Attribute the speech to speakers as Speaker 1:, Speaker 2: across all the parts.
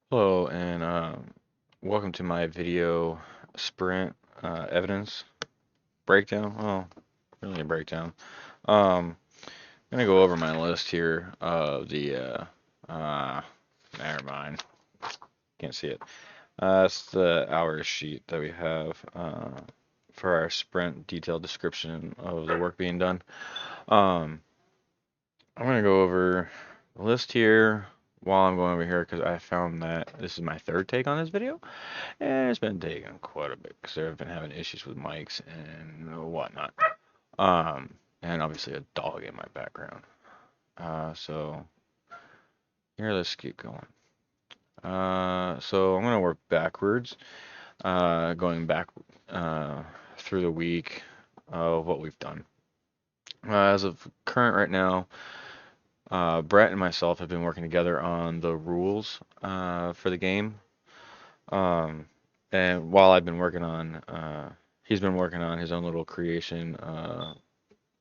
Speaker 1: Hello, and welcome to my video sprint evidence breakdown. Well, really a breakdown. I'm gonna go over my list here of uh, never mind, can't see it. It's the hours sheet that we have for our sprint detailed description of the work being done. Um, I'm gonna go over the list here while I'm going over here because I found that this is my third take on this video. And it's been taking quite a bit because I've been having issues with mics and whatnot. And obviously a dog in my background. So here, let's keep going. So I'm gonna work backwards, going back uh, through the week of what we've done. As of current right now, Brett and myself have been working together on the rules for the game. Um, and while I've been working on, he's been working on his own little creation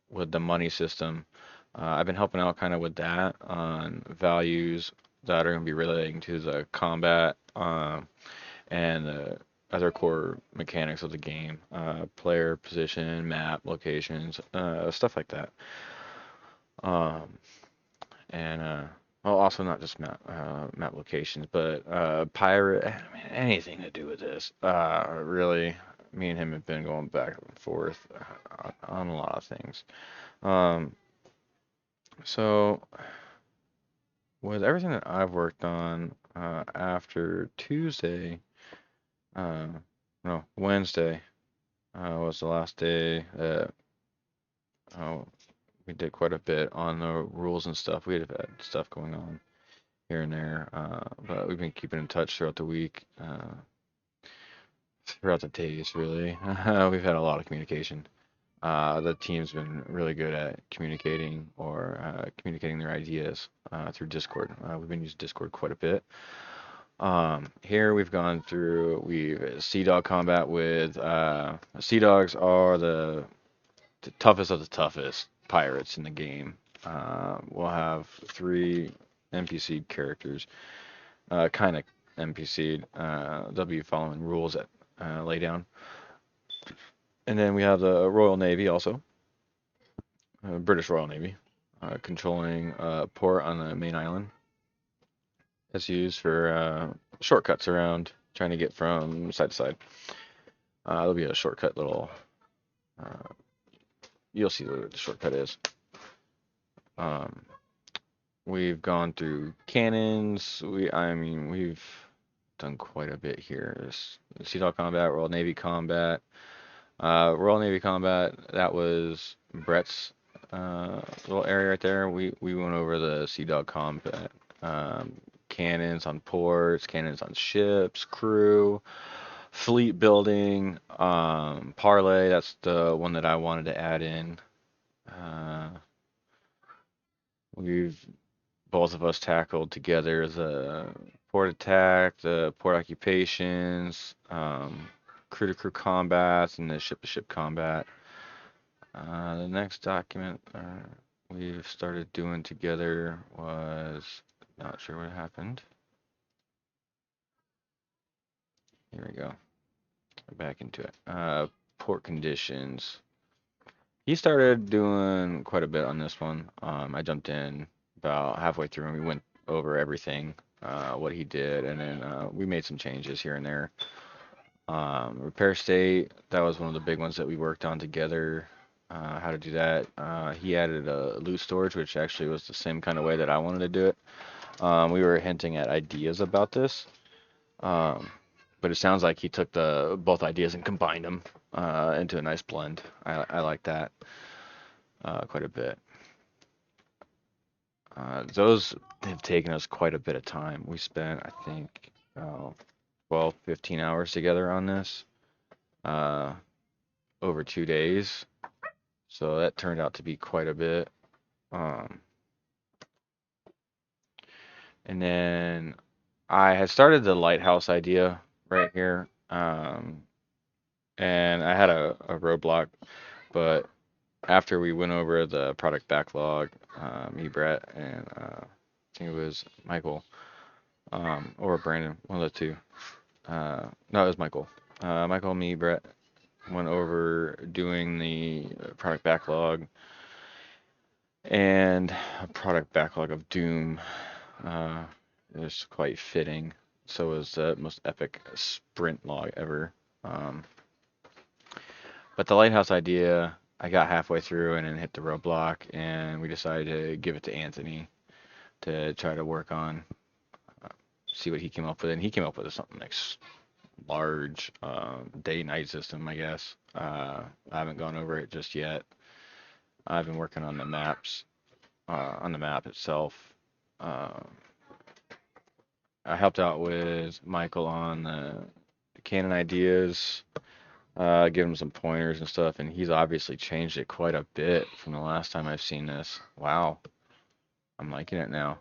Speaker 1: with the money system. I've been helping out kind of with that on values that are going to be relating to the combat and the other core mechanics of the game, player position, map, locations, stuff like that. Um, and well, also not just map locations, but pirate, anything to do with this. Really, me and him have been going back and forth on a lot of things. Um, so with everything that I've worked on after Tuesday, uh, no, Wednesday was the last day that uh, we did quite a bit on the rules and stuff. We have had stuff going on here and there, but we've been keeping in touch throughout the week, throughout the days, really. We've had a lot of communication. The team's been really good at communicating or communicating their ideas through Discord. We've been using Discord quite a bit. Here we've gone through, we've Sea Dog combat with Sea Dogs are the toughest of the toughest pirates in the game. We'll have three NPC characters, kind of NPC'd. They'll be following rules that lay down. And then we have the Royal Navy also, British Royal Navy, controlling a port on the main island. It's used for shortcuts around, trying to get from side to side. There'll be a shortcut little. Uh, you'll see what the shortcut is. Um, we've gone through cannons. We've done quite a bit here. Sea Dog combat, Royal Navy combat. Royal Navy combat. That was Brett's little area right there. We went over the Sea Dog combat. Cannons on ports, cannons on ships, crew, fleet building, parlay. That's the one that I wanted to add in. Uh, we've both of us tackled together the port attack, the port occupations, crew to crew combats, and the ship to ship combat. The next document we've started doing together was not sure what happened. Here we go. Back into it. Port conditions. He started doing quite a bit on this one. I jumped in about halfway through and we went over everything, what he did, and then we made some changes here and there. Repair state, that was one of the big ones that we worked on together. How to do that. He added a loot storage, which actually was the same kind of way that I wanted to do it. We were hinting at ideas about this. Um, but it sounds like he took the both ideas and combined them into a nice blend. I like that quite a bit. Those have taken us quite a bit of time. We spent, I think, 12, 15 hours together on this uh, over 2 days. So that turned out to be quite a bit. Um, and then I had started the lighthouse idea right here. And I had a roadblock, but after we went over the product backlog, me, Brett, and I think it was Michael, or Brandon, one of the two. No, it was Michael. Michael and me, Brett, went over doing the product backlog and a product backlog of Doom. Uh, it was quite fitting. So it was the most epic sprint log ever. Um, but the lighthouse idea, I got halfway through and then hit the roadblock, and we decided to give it to Anthony to try to work on, uh, see what he came up with. And he came up with something like large day-night system, I guess. I haven't gone over it just yet. I've been working on the maps, on the map itself. Uh, I helped out with Michael on the canon ideas, give him some pointers and stuff, and he's obviously changed it quite a bit from the last time I've seen this. Wow, I'm liking it now.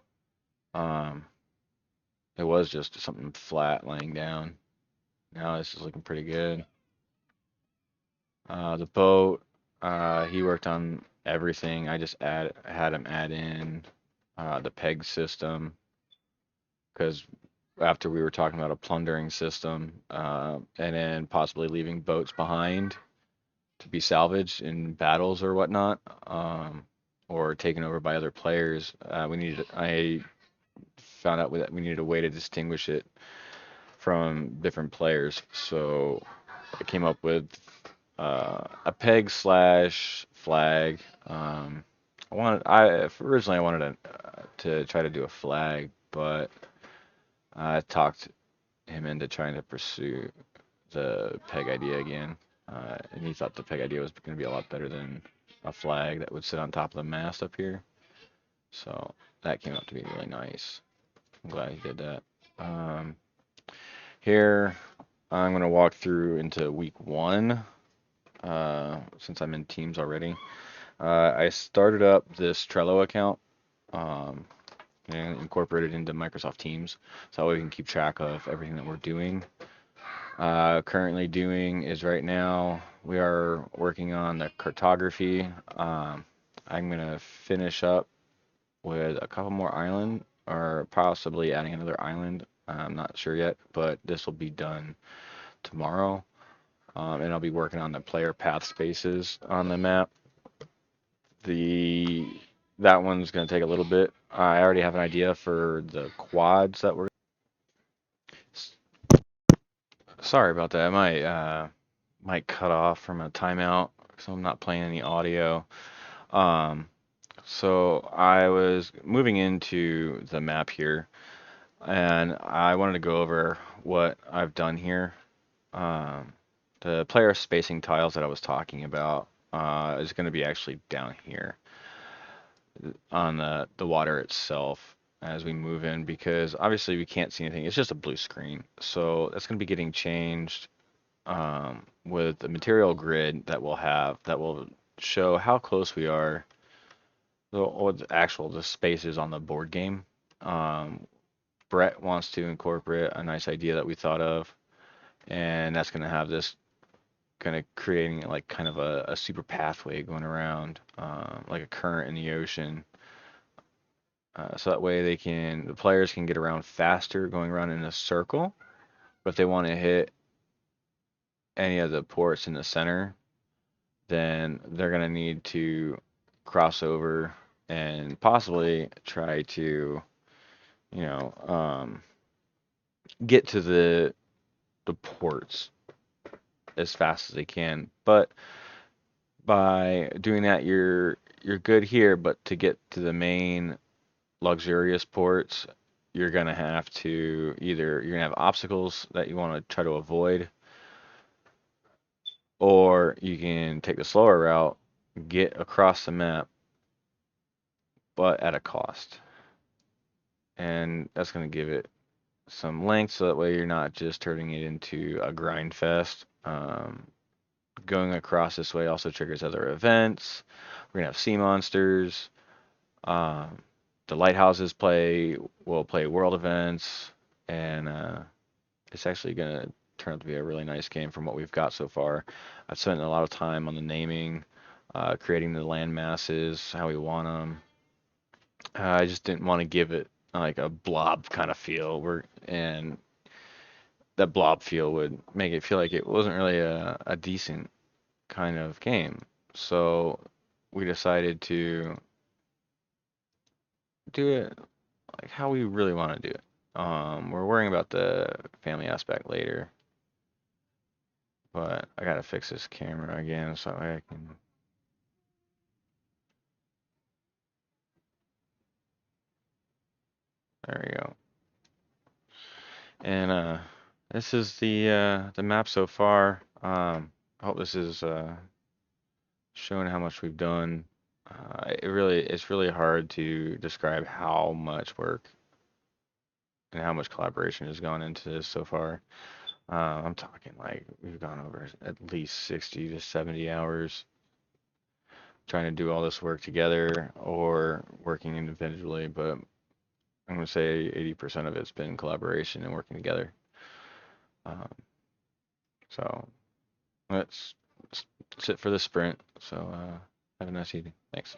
Speaker 1: Um, it was just something flat laying down. Now this is looking pretty good. The boat, he worked on everything. I just had him add in the peg system because after we were talking about a plundering system, and then possibly leaving boats behind to be salvaged in battles or whatnot, or taken over by other players. I found out that we needed a way to distinguish it from different players. So I came up with a peg slash flag. Originally I wanted to try to do a flag, but I talked him into trying to pursue the peg idea again, and he thought the peg idea was going to be a lot better than a flag that would sit on top of the mast up here. So that came out to be really nice. I'm glad he did that. Um, Here I'm going to walk through into week one, since I'm in Teams already. I started up this Trello account, um, and incorporated into Microsoft Teams, so that way we can keep track of everything that we're doing. Currently doing is right now we are working on the cartography. I'm gonna finish up with a couple more island, or possibly adding another island. I'm not sure yet, but this will be done tomorrow. And I'll be working on the player path spaces on the map. The That one's gonna take a little bit. I already have an idea for the quads that we're. Sorry about that. I might cut off from a timeout, so I'm not playing any audio. Um, so I was moving into the map here, and I wanted to go over what I've done here. Um, the player spacing tiles that I was talking about is going to be actually down here on the water itself as we move in, because obviously we can't see anything. It's just a blue screen. So that's going to be getting changed with the material grid that we'll have that will show how close we are, or the spaces on the board game. Um, Brett wants to incorporate a nice idea that we thought of, and that's going to have this kind of creating like kind of a super pathway going around, like a current in the ocean. So that way the players can get around faster going around in a circle. But if they want to hit any of the ports in the center, then they're going to need to cross over and possibly try to, you know, get to the ports as fast as they can. But by doing that, you're good here. But to get to the main luxurious ports, you're gonna have to you're gonna have obstacles that you want to try to avoid, or you can take the slower route, get across the map, but at a cost. And that's gonna give it some length, so that way you're not just turning it into a grind fest. Going across this way also triggers other events. We're gonna have sea monsters. Um, the lighthouses will play world events, and it's actually gonna turn out to be a really nice game from what we've got so far. I've spent a lot of time on the naming, creating the land masses, how we want them. I just didn't want to give it like a blob kind of feel. And that blob feel would make it feel like it wasn't really a decent kind of game. So we decided to do it like how we really want to do it. We're worrying about the family aspect later, but I gotta fix this camera again so I can. There we go. And this is the map so far. I hope this is showing how much we've done. It's really hard to describe how much work and how much collaboration has gone into this so far. I'm talking like we've gone over at least 60 to 70 hours trying to do all this work together or working individually, but I'm going to say 80% of it's been collaboration and working together. Um, so that's it for the sprint. So have a nice evening. Thanks.